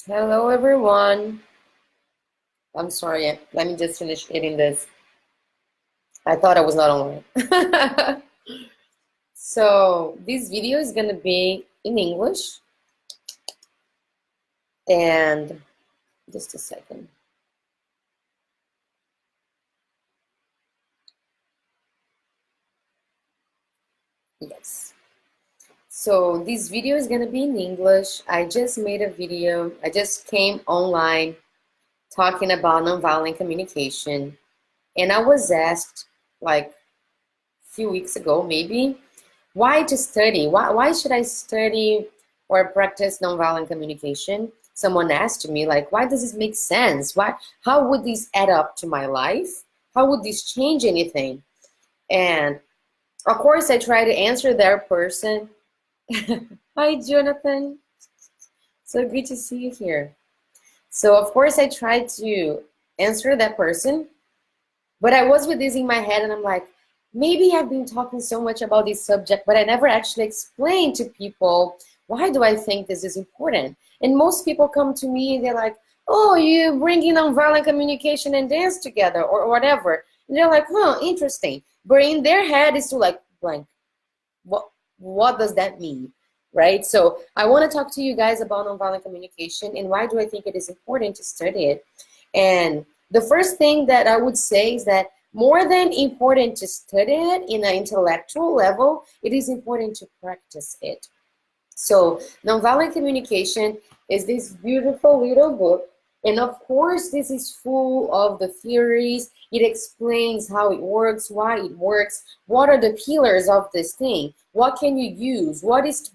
Hello, everyone. I'm sorry. Let me just finish eating this. I thought I was not online. So this video is gonna be in English, and just a second. Yes. So this video is gonna be in English. I just made a video. I just came online talking about nonviolent communication, and I was asked like a few weeks ago, maybe, why to study? Why should I study or practice nonviolent communication? Someone asked me, like, why does this make sense? How would this add up to my life? How would this change anything? And of course, I try to answer that person. Hi, Jonathan. So good to see you here. So of course, I tried to answer that person, but I was with this in my head, and I'm like, maybe I've been talking so much about this subject, but I never actually explained to people why do I think this is important. And most people come to me and they're like, oh, you bring in nonviolent communication and dance together or whatever. And they're like, huh, interesting. But in their head is to like blank. What does that mean? Right? So I want to talk to you guys about nonviolent communication and why do I think it is important to study it. And the first thing that I would say is that more than important to study it in an intellectual level, it is important to practice it. So nonviolent communication is this beautiful little book. And of course, this is full of the theories. It explains how it works, why it works, what are the pillars of this thing, what can you use, what is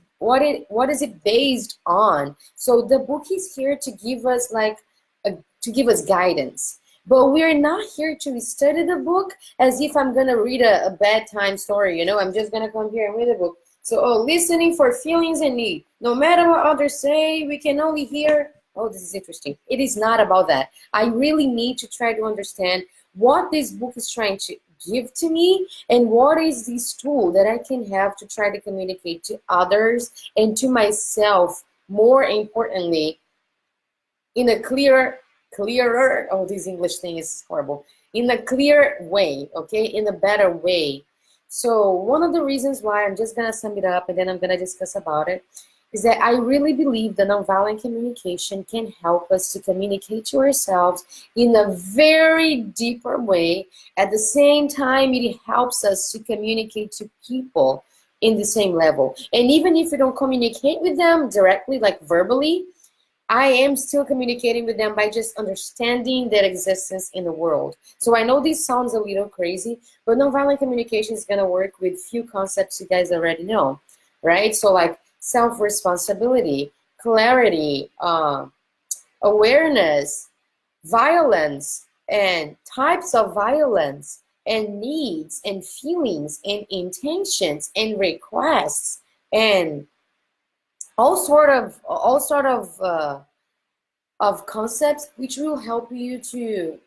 it based on. So the book is here to give us to give us guidance. But we're not here to study the book as if I'm gonna read a bedtime story, I'm just gonna come here and read a book. So, listening for feelings and need. No matter what others say, we can only hear, oh, this is interesting. It is not about that. I really need to try to understand what this book is trying to give to me and what is this tool that I can have to try to communicate to others and to myself, more importantly, in a clearer, oh, this English thing is horrible, in a clear way, okay, in a better way. So one of the reasons why, I'm just gonna sum it up and then I'm gonna discuss about it, is that I really believe that nonviolent communication can help us to communicate to ourselves in a very deeper way. At the same time, it helps us to communicate to people in the same level. And even if we don't communicate with them directly, like verbally, I am still communicating with them by just understanding their existence in the world. So I know this sounds a little crazy, but nonviolent communication is going to work with few concepts you guys already know, right? So like self-responsibility, clarity, awareness, violence, and types of violence, and needs, and feelings, and intentions, and requests, and all sort of concepts which will help you to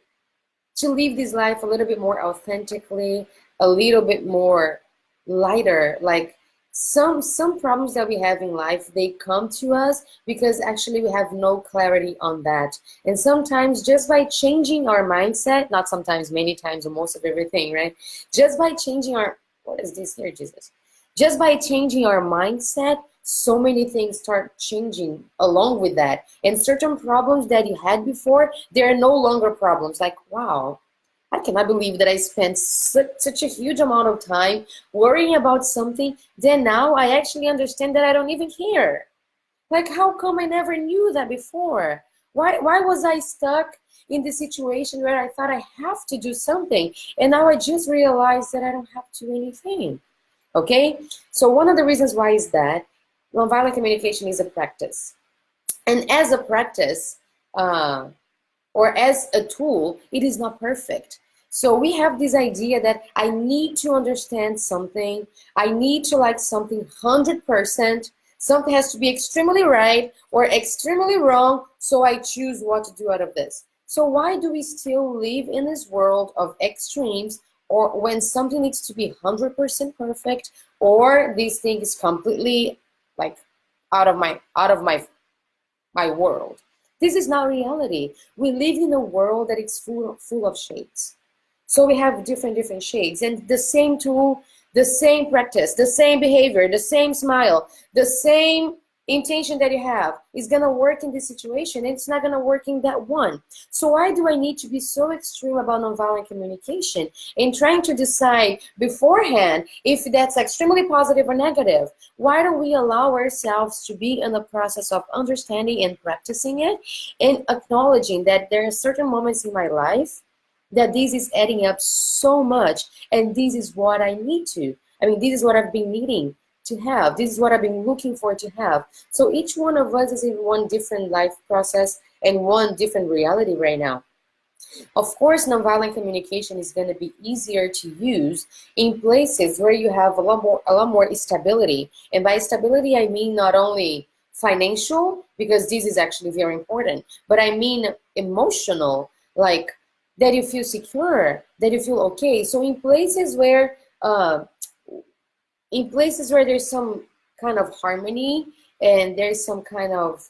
live this life a little bit more authentically, a little bit more lighter. Like some problems that we have in life, they come to us because actually we have no clarity on that. And sometimes just by changing our mindset, not sometimes, many times, or most of everything, right? Just by changing our, what is this here, Jesus? Just by changing our mindset, so many things start changing along with that. And certain problems that you had before, they're no longer problems. Like, wow, I cannot believe that I spent such a huge amount of time worrying about something. Then now I actually understand that I don't even care. Like, how come I never knew that before? Why was I stuck in the situation where I thought I have to do something? And now I just realized that I don't have to do anything. Okay? So one of the reasons why is that nonviolent communication is a practice. And as a practice, or as a tool, it is not perfect. So we have this idea that I need to understand something, I need to like something 100%, something has to be extremely right or extremely wrong, so I choose what to do out of this. So why do we still live in this world of extremes, or when something needs to be 100% perfect, or this thing is completely like out of my world? This is not reality. We live in a world that is full of shades. So we have different shades, and the same tool, the same practice, the same behavior, the same smile, the same intention that you have is gonna work in this situation, and it's not gonna work in that one. So why do I need to be so extreme about nonviolent communication and trying to decide beforehand if that's extremely positive or negative? Why don't we allow ourselves to be in the process of understanding and practicing it, and acknowledging that there are certain moments in my life that this is adding up so much, and this is what I need to. I mean, this is what I've been needing to have. This is what I've been looking for to have. So each one of us is in one different life process and one different reality right now. Of course, nonviolent communication is going to be easier to use in places where you have a lot more stability. And by stability, I mean not only financial, because this is actually very important, but I mean emotional, like that you feel secure, that you feel okay. So in places where there's some kind of harmony, and there's some kind of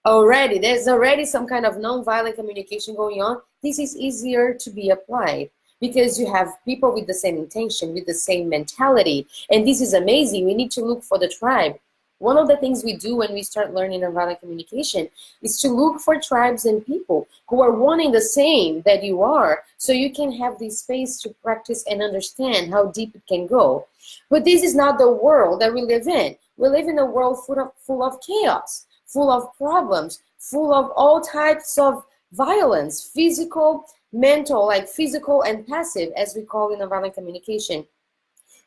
there's already some kind of nonviolent communication going on, this is easier to be applied because you have people with the same intention, with the same mentality. And this is amazing. We need to look for the tribe. One of the things we do when we start learning nonviolent communication is to look for tribes and people who are wanting the same that you are, so you can have this space to practice and understand how deep it can go. But this is not the world that we live in. We live in a world full of chaos, full of problems, full of all types of violence, physical, mental, like physical and passive, as we call in nonviolent communication.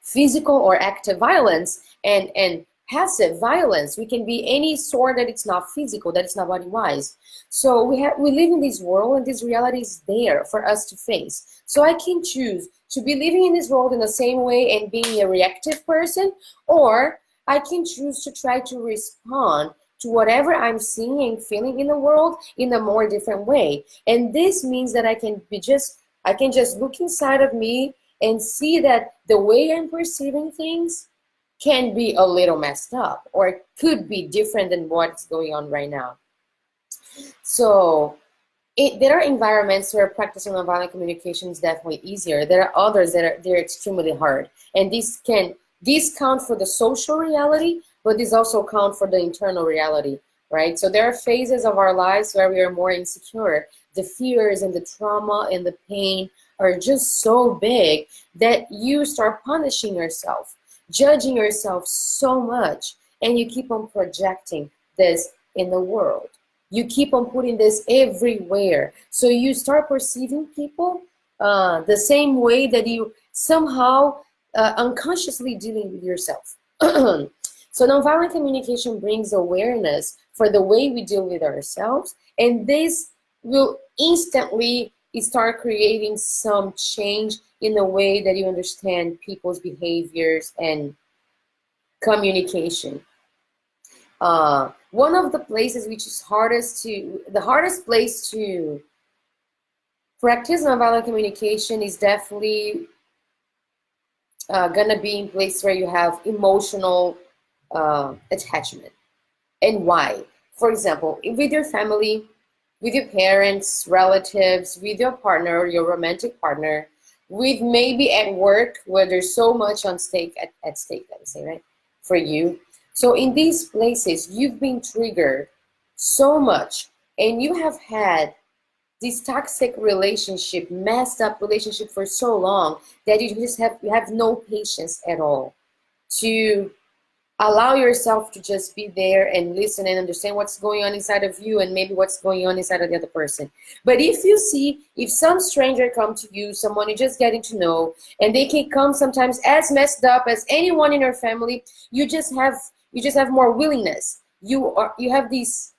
Physical or active violence and passive violence. We can be any sort that it's not physical, that it's not body-wise. So we live in this world, and this reality is there for us to face. So I can choose to be living in this world in the same way and being a reactive person, or I can choose to try to respond to whatever I'm seeing and feeling in the world in a more different way. And this means that I can just look inside of me and see that the way I'm perceiving things can be a little messed up, or it could be different than what's going on right now. So there are environments where practicing nonviolent communication is definitely easier. There are others that they're extremely hard, and these count for the social reality, but these also count for the internal reality, right? So there are phases of our lives where we are more insecure. The fears and the trauma and the pain are just so big that you start punishing yourself, judging yourself so much, and you keep on projecting this in the world. You keep on putting this everywhere. So you start perceiving people the same way that you somehow unconsciously dealing with yourself. So nonviolent communication brings awareness for the way we deal with ourselves, and this will instantly start creating some change in the way that you understand people's behaviors and communication. One of the places which is the hardest place to practice nonviolent communication is definitely gonna be in place where you have emotional attachment. And why? For example, with your family, with your parents, relatives, with your partner, your romantic partner, with maybe at work where there's so much at stake, let me say, right, for you. So in these places, you've been triggered so much, and you have had this toxic relationship, messed up relationship for so long that you have no patience at all to allow yourself to just be there and listen and understand what's going on inside of you and maybe what's going on inside of the other person. But if some stranger come to you, someone you're just getting to know, and they can come sometimes as messed up as anyone in your family, you just have more willingness. You have this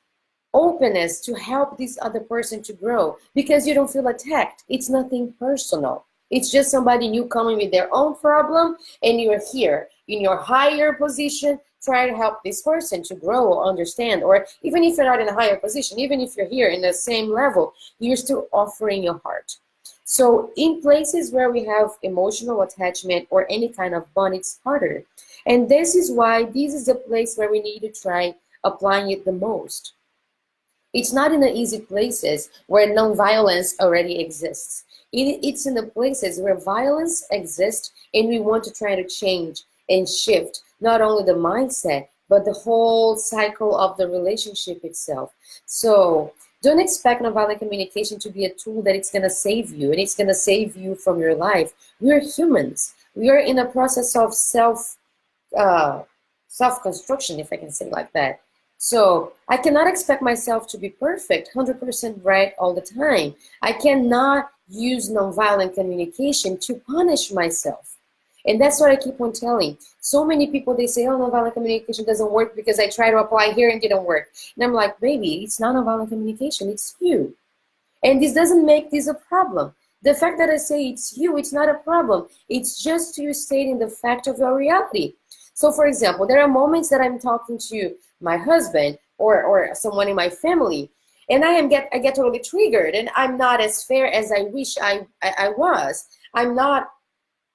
openness to help this other person to grow because you don't feel attacked. It's nothing personal. It's just somebody new coming with their own problem, and you're here in your higher position trying to help this person to grow, understand, or even if you're not in a higher position, even if you're here in the same level, you're still offering your heart. So in places where we have emotional attachment or any kind of bond, it's harder. And this is why this is the place where we need to try applying it the most. It's not in the easy places where nonviolence already exists. It's in the places where violence exists and we want to try to change and shift not only the mindset, but the whole cycle of the relationship itself. So don't expect nonviolent communication to be a tool that it's going to save you and it's going to save you from your life. We're humans. We are in a process of uh, self-construction, if I can say like that. So I cannot expect myself to be perfect, 100% right all the time. I cannot use nonviolent communication to punish myself. And that's what I keep on telling. So many people, they say, oh, nonviolent communication doesn't work because I tried to apply here and it didn't work. And I'm like, baby, it's not nonviolent communication, it's you. And this doesn't make this a problem. The fact that I say it's you, it's not a problem. It's just you stating the fact of your reality. So for example, there are moments that I'm talking to my husband or someone in my family, and I get totally triggered, and I'm not as fair as I wish I was. I'm not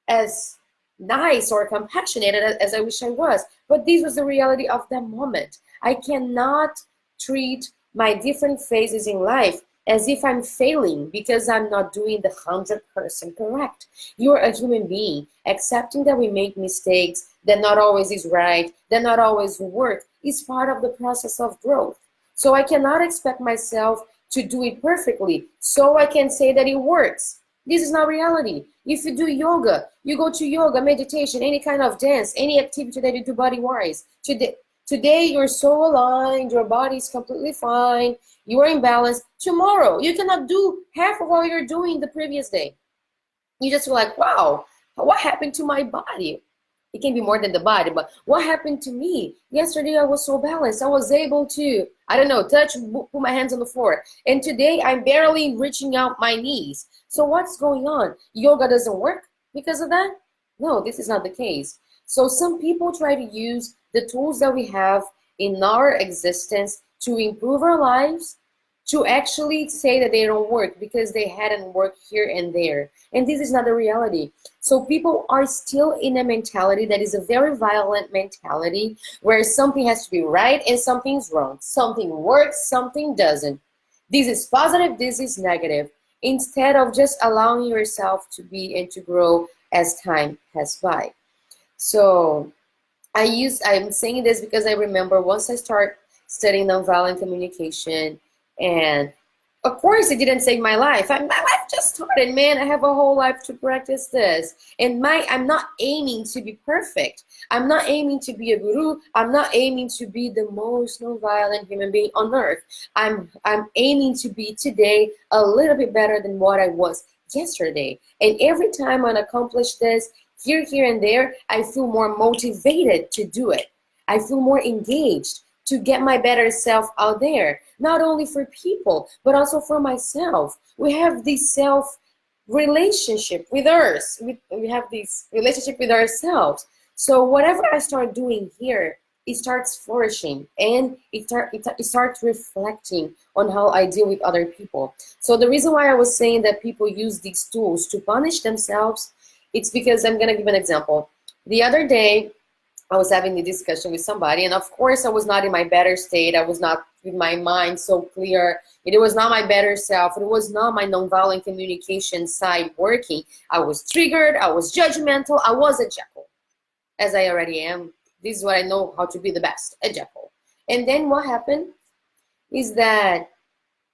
as nice or compassionate as I wish I was. But this was the reality of that moment. I cannot treat my different phases in life as if I'm failing because I'm not doing the 100% correct. You're a human being. Accepting that we make mistakes, that not always is right, that not always work, is part of the process of growth. So I cannot expect myself to do it perfectly so I can say that it works. This is not reality. If you do yoga, you go to yoga, meditation, any kind of dance, any activity that you do body-wise. Today you're so aligned, your body is completely fine, you are in balance. Tomorrow, you cannot do half of what you're doing the previous day. You just feel like, wow, what happened to my body? It can be more than the body, but what happened to me? Yesterday I was so balanced. I was able to, I don't know, touch, put my hands on the floor. And today I'm barely reaching out my knees. So what's going on? Yoga doesn't work because of that? No, this is not the case. So some people try to use the tools that we have in our existence to improve our lives, to actually say that they don't work because they hadn't worked here and there. And this is not the reality. So people are still in a mentality that is a very violent mentality where something has to be right and something's wrong. Something works, something doesn't. This is positive, this is negative. Instead of just allowing yourself to be and to grow as time has by. So I'm saying this because I remember once I start studying nonviolent communication, and of course it didn't save my life. My life just started, man. I have a whole life to practice this. And I'm not aiming to be perfect. I'm not aiming to be a guru. I'm not aiming to be the most nonviolent human being on earth. I'm aiming to be today a little bit better than what I was yesterday. And every time I accomplish this, here and there, I feel more motivated to do it. I feel more engaged to get my better self out there, not only for people, but also for myself. We have this self relationship with us. We have this relationship with ourselves. So whatever I start doing here, it starts flourishing and it starts reflecting on how I deal with other people. So the reason why I was saying that people use these tools to punish themselves, it's because I'm gonna give an example. The other day, I was having a discussion with somebody, and of course I was not in my better state. I was not with my mind so clear. It was not my better self. It was not my nonviolent communication side working. I was triggered. I was judgmental. I was a Jekyll, as I already am. This is what I know how to be the best, a Jekyll. And then what happened is that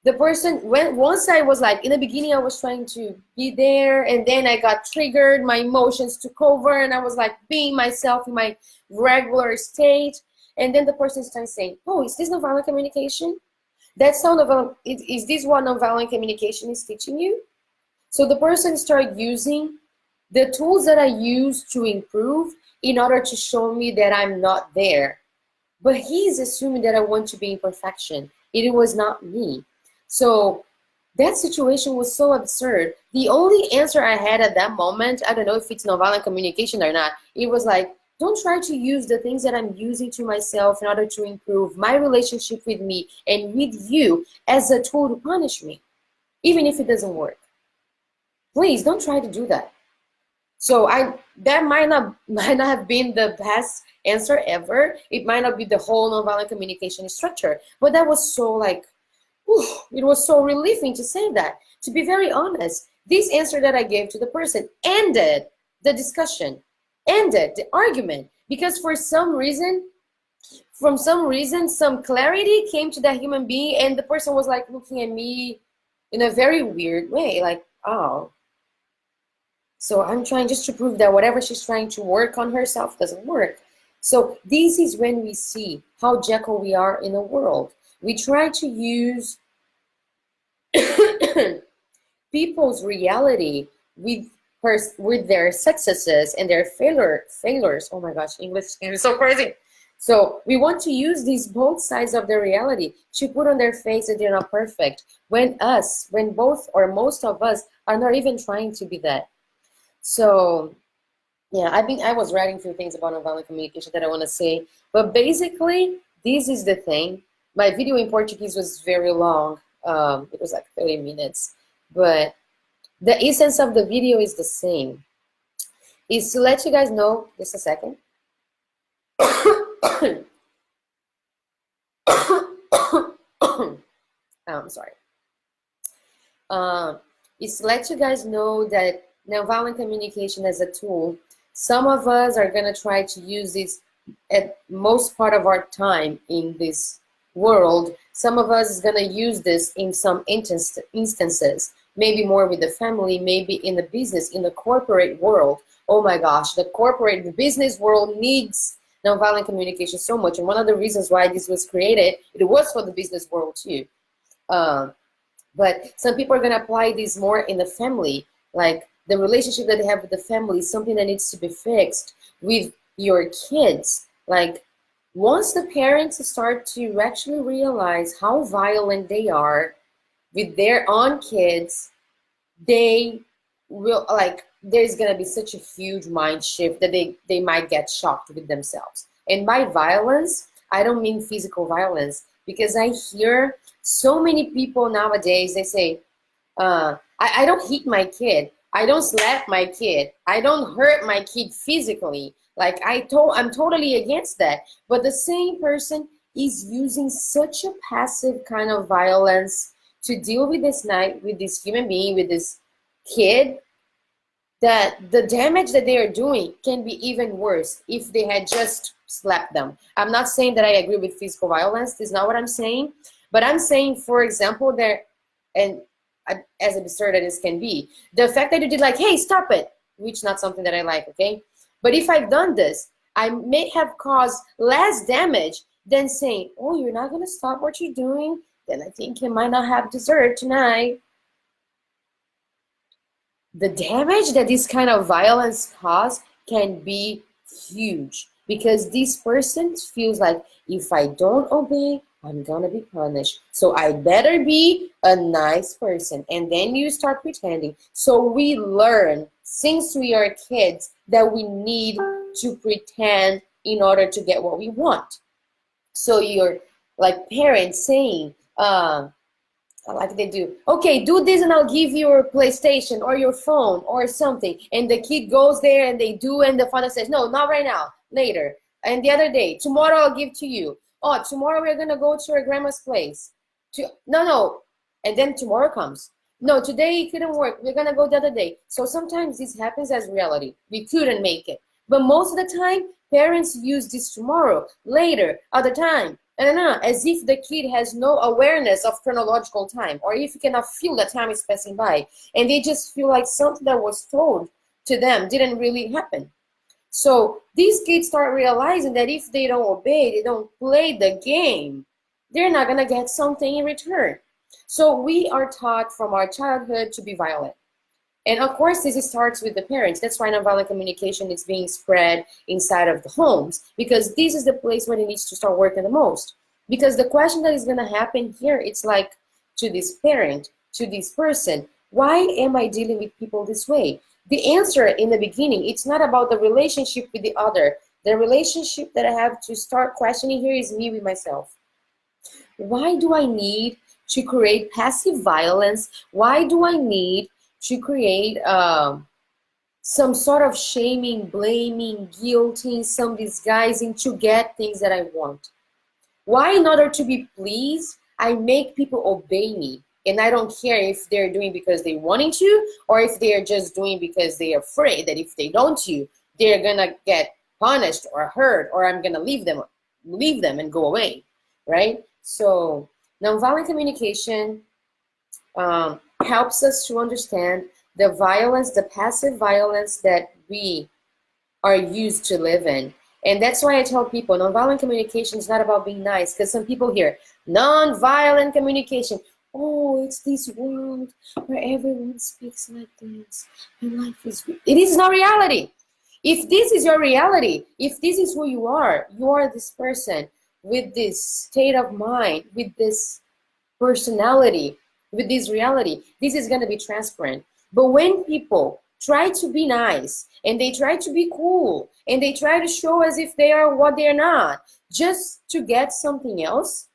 the person, once I was like, in the beginning I was trying to be there, and then I got triggered, my emotions took over, and I was like being myself in my regular state. And then the person starts saying, oh, is this nonviolent communication? That's how nonviolent, is this what nonviolent communication is teaching you? So the person started using the tools that I use to improve in order to show me that I'm not there. But he's assuming that I want to be in perfection. It was not me. So that situation was so absurd. The only answer I had at that moment, I don't know if it's nonviolent communication or not, it was like, don't try to use the things that I'm using to myself in order to improve my relationship with me and with you as a tool to punish me, even if it doesn't work. Please don't try to do that. So that might not have been the best answer ever. It might not be the whole nonviolent communication structure, but that was so like it was so relieving to say that. To be very honest, this answer that I gave to the person ended the discussion, ended the argument, because for some reason, some clarity came to that human being, and the person was like looking at me in a very weird way, like, oh, so I'm trying just to prove that whatever she's trying to work on herself doesn't work. So this is when we see how Jekyll we are in the world. We try to use people's reality with their successes and their failures. Oh my gosh, English is so crazy. So we want to use these both sides of their reality to put on their face that they're not perfect, when both or most of us are not even trying to be that. So yeah, I was writing a few things about nonviolent communication that I want to say, but basically this is the thing. My video in Portuguese was very long. It was like 30 minutes, but the essence of the video is the same. Is to let you guys know, just a second. I'm sorry. Is to let you guys know that nonviolent communication as a tool, some of us are going to try to use this at most part of our time in this world. Some of us is going to use this in some instances, maybe more with the family, maybe in the business, in the corporate world. Oh my gosh, the business world needs nonviolent communication so much. And one of the reasons why this was created, it was for the business world too. But some people are going to apply this more in the family, like the relationship that they have with the family is something that needs to be fixed with your kids. Like, once the parents start to actually realize how violent they are with their own kids, they will, like, there's going to be such a huge mind shift that they might get shocked with themselves. And by violence, I don't mean physical violence, because I hear so many people nowadays, they say, I don't hit my kid, I don't slap my kid, I don't hurt my kid physically. Like, I'm totally against that. But the same person is using such a passive kind of violence to deal with this human being, with this kid, that the damage that they are doing can be even worse if they had just slapped them. I'm not saying that I agree with physical violence. This is not what I'm saying. But I'm saying, for example, and as absurd as can be, the fact that you did like, hey, stop it, which is not something that I like, okay? But if I've done this, I may have caused less damage than saying, oh, you're not going to stop what you're doing? Then I think you might not have dessert tonight. The damage that this kind of violence causes can be huge, because this person feels like, if I don't obey, I'm gonna be punished, so I better be a nice person. And then you start pretending. So we learn since we are kids that we need to pretend in order to get what we want. So you're like parents saying, like they do, okay, do this and I'll give you your PlayStation or your phone or something. And the kid goes there and they do, and the father says, no, not right now, later. And the other day, tomorrow I'll give to you. Oh, tomorrow we're gonna go to your grandma's place. No. And then tomorrow comes. No, today it couldn't work. We're gonna go the other day. So sometimes this happens as reality. We couldn't make it. But most of the time, parents use this tomorrow, later, other time, as if the kid has no awareness of chronological time, or if you cannot feel that time is passing by. And they just feel like something that was told to them didn't really happen. So these kids start realizing that if they don't obey, they don't play the game, they're not going to get something in return. So we are taught from our childhood to be violent. And of course, this starts with the parents. That's why nonviolent communication is being spread inside of the homes, because this is the place where it needs to start working the most. Because the question that is going to happen here, it's like, to this parent, to this person, why am I dealing with people this way? The answer in the beginning, it's not about the relationship with the other. The relationship that I have to start questioning here is me with myself. Why do I need to create passive violence? Why do I need to create some sort of shaming, blaming, guilting, some disguising to get things that I want? Why, in order to be pleased, I make people obey me. And I don't care if they're doing because they wanting to, or if they're just doing because they're afraid that if they don't do, they're gonna get punished or hurt, or I'm gonna leave them and go away, right? So nonviolent communication helps us to understand the violence, the passive violence that we are used to live in. And that's why I tell people nonviolent communication is not about being nice, because some people hear nonviolent communication. Oh, it's this world where everyone speaks like this and life is. It is not reality. If this is your reality, if this is who you are this person with this state of mind, with this personality, with this reality, this is going to be transparent. But when people try to be nice and they try to be cool and they try to show as if they are what they're not, just to get something else,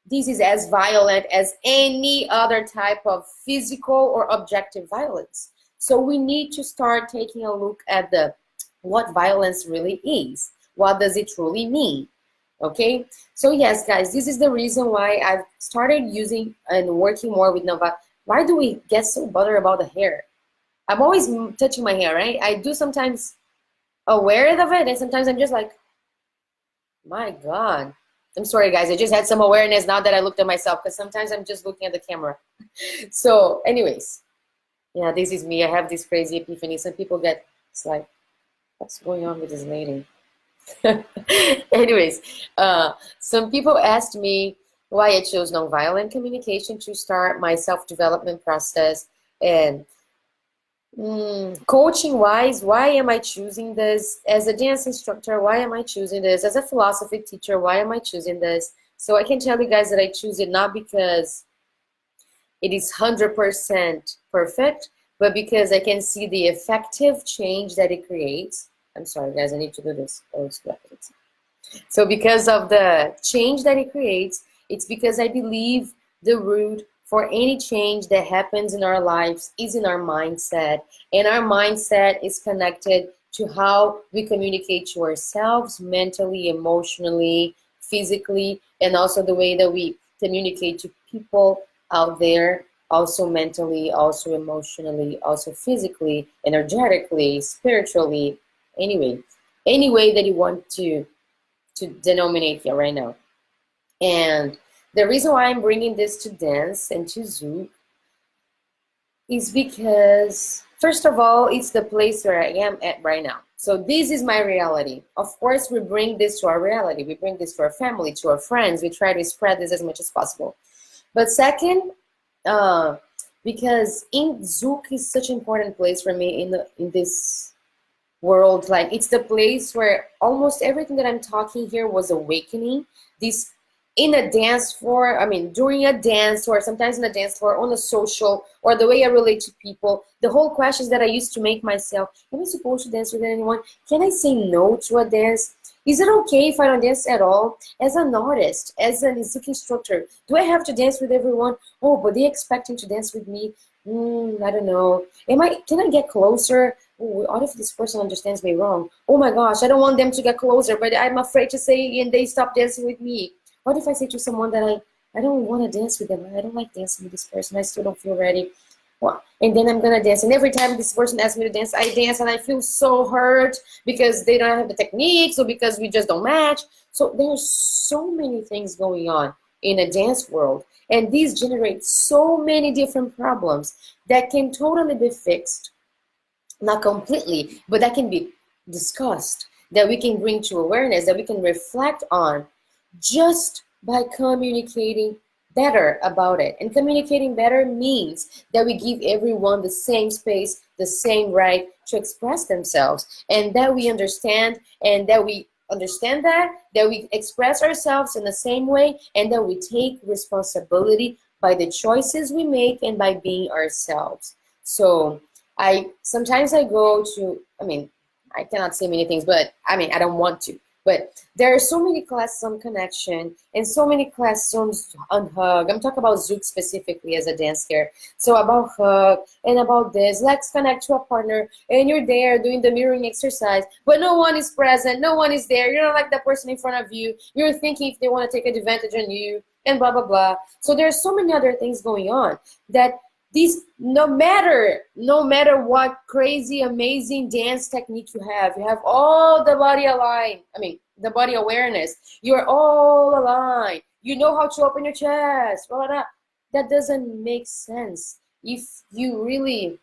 this is as violent as any other type of physical or objective violence. So we need to start taking a look at what violence really is. What does it truly mean? Okay, so yes, guys, this is the reason why I've started using and working more with nonviolent. Why do we get so bothered about the hair? I'm always touching my hair, right? I do sometimes aware of it, and sometimes I'm just like, my God. I'm sorry, guys. I just had some awareness now that I looked at myself, because sometimes I'm just looking at the camera. So anyways, yeah, this is me. I have this crazy epiphany. Some people it's like, what's going on with this lady? Anyways, some people asked me why I chose nonviolent communication to start my self-development process. And coaching wise, why am I choosing this? As a dance instructor, why am I choosing this? As a philosophy teacher, why am I choosing this? So I can tell you guys that I choose it not because it is 100% perfect, but because I can see the effective change that it creates. I'm sorry, guys, I need to do this. So because of the change that it creates, it's because I believe the root for any change that happens in our lives is in our mindset. And our mindset is connected to how we communicate to ourselves mentally, emotionally, physically, and also the way that we communicate to people out there, also mentally, also emotionally, also physically, energetically, spiritually. Anyway, any way that you want to denominate here right now. And the reason why I'm bringing this to dance and to Zouk is because, first of all, it's the place where I am at right now. So this is my reality. Of course, we bring this to our reality. We bring this to our family, to our friends. We try to spread this as much as possible. But second, because Zouk is such an important place for me in this world. Like, it's the place where almost everything that I'm talking here was awakening. This in a dance floor, I mean, during a dance, or sometimes in a dance floor, on a social, or the way I relate to people, the whole questions that I used to make myself: am I supposed to dance with anyone? Can I say no to a dance? Is it okay if I don't dance at all? As an artist, as an Zouk instructor, do I have to dance with everyone? Oh, but they're expecting to dance with me. I don't know. Can I get closer? Oh, what if this person understands me wrong? Oh my gosh, I don't want them to get closer, but I'm afraid to say and they stop dancing with me. What if I say to someone that I don't want to dance with them? I don't like dancing with this person. I still don't feel ready. Well, and then I'm gonna dance, and every time this person asks me to dance, I dance, and I feel so hurt because they don't have the techniques, or because we just don't match. So there's so many things going on in a dance world, and these generate so many different problems that can totally be fixed. Not completely, but that can be discussed, that we can bring to awareness, that we can reflect on just by communicating better about it. And communicating better means that we give everyone the same space, the same right to express themselves, and that we understand, and that we understand that we express ourselves in the same way, and that we take responsibility by the choices we make and by being ourselves. So sometimes I go to, I cannot say many things, but I don't want to. But there are so many classes on connection and so many classes on hug. I'm talking about Zouk specifically as a dance here. So about hug and about this, let's connect to a partner, and you're there doing the mirroring exercise, but no one is present, no one is there. You're not like the person in front of you. You're thinking if they want to take advantage on you. and blah, blah, blah. So there's so many other things going on that these, no matter what crazy, amazing dance technique you have all the body aligned. I mean, the body awareness. You're all aligned. You know how to open your chest, blah, blah, blah. That doesn't make sense if you really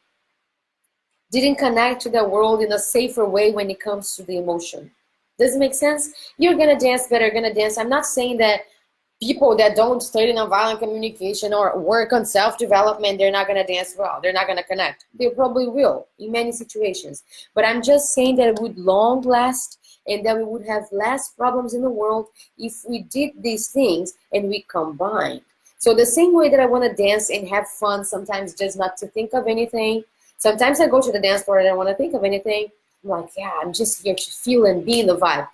didn't connect to the world in a safer way when it comes to the emotion. Does it make sense? You're gonna dance better, gonna dance. I'm not saying that people that don't study nonviolent communication or work on self-development, they're not gonna dance well, they're not gonna connect. They probably will in many situations. But I'm just saying that it would long last and that we would have less problems in the world if we did these things and we combined. So the same way that I wanna dance and have fun, sometimes just not to think of anything. Sometimes I go to the dance floor and I don't want to think of anything. I'm like, yeah, I'm just here to feel and be in the vibe.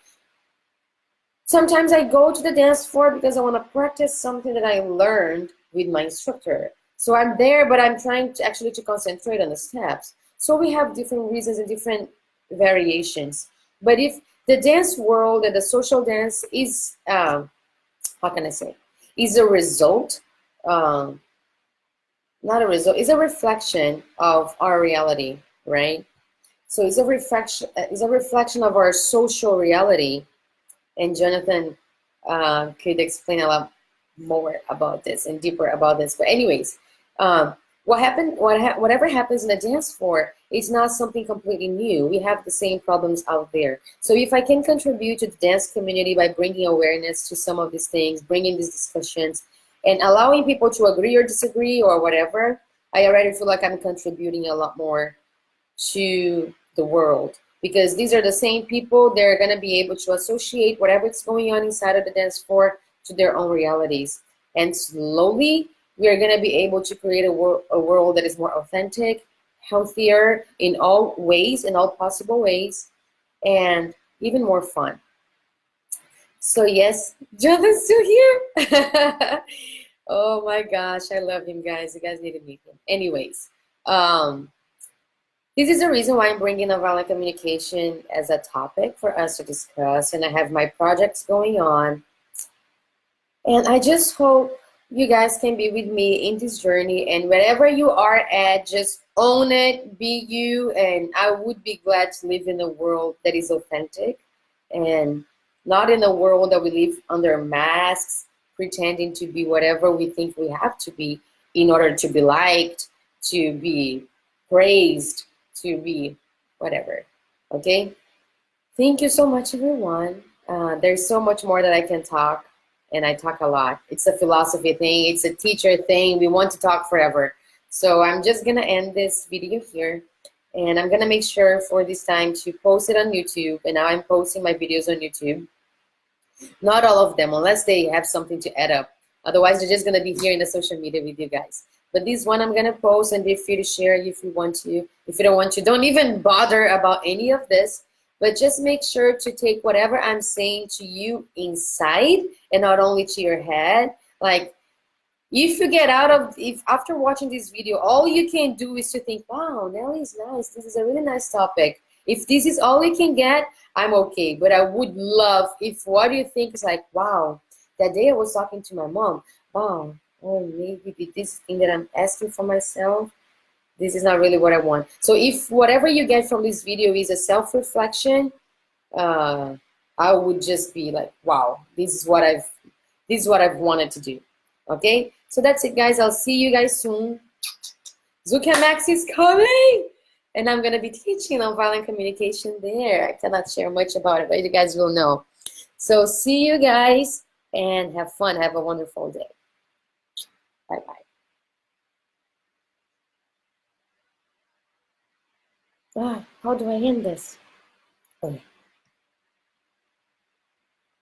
Sometimes I go to the dance floor because I want to practice something that I learned with my instructor. So I'm there, but I'm trying to actually to concentrate on the steps. So we have different reasons and different variations. But if the dance world and the social dance is, how can I say, is a result, not a result, it's a reflection of our reality, right? So it's a reflection of our social reality, and Jonathan could explain a lot more about this and deeper about this. But anyways, whatever happens in the dance floor, it's not something completely new. We have the same problems out there. So if I can contribute to the dance community by bringing awareness to some of these things, bringing these discussions, and allowing people to agree or disagree or whatever, I already feel like I'm contributing a lot more to the world, because these are the same people. They're going to be able to associate whatever is going on inside of the dance floor to their own realities. And slowly, we are going to be able to create a world that is more authentic, healthier in all ways, in all possible ways, and even more fun. So yes, Jonathan's still here. Oh my gosh, I love him, guys. You guys need to meet him. Anyways, this is the reason why I'm bringing nonviolent communication as a topic for us to discuss, and I have my projects going on. And I just hope you guys can be with me in this journey, and wherever you are at, just own it, be you, and I would be glad to live in a world that is authentic and not in a world that we live under masks, pretending to be whatever we think we have to be in order to be liked, to be praised, to be whatever. Okay? Thank you so much, everyone. There's so much more that I can talk, and I talk a lot. It's a philosophy thing. It's a teacher thing. We want to talk forever. So I'm just going to end this video here, and I'm going to make sure for this time to post it on YouTube, and now I'm posting my videos on YouTube. Not all of them, unless they have something to add up. Otherwise, they're just going to be here in the social media with you guys. But this one I'm going to post, and be free to share if you want to. If you don't want to, don't even bother about any of this. But just make sure to take whatever I'm saying to you inside and not only to your head. Like, if you get out of, if after watching this video, all you can do is to think, wow, Nelly is nice. This is a really nice topic. If this is all you can get, I'm okay. But I would love if what you think is like, wow, that day I was talking to my mom. Wow, oh, maybe this thing that I'm asking for myself, this is not really what I want. So if whatever you get from this video is a self-reflection, I would just be like, wow, this is what I've wanted to do. Okay, so that's it, guys. I'll see you guys soon. Zuka Max is coming, and I'm gonna be teaching nonviolent communication there. I cannot share much about it, but you guys will know. So see you guys, and have fun. Have a wonderful day. Bye bye. How do I end this? Okay.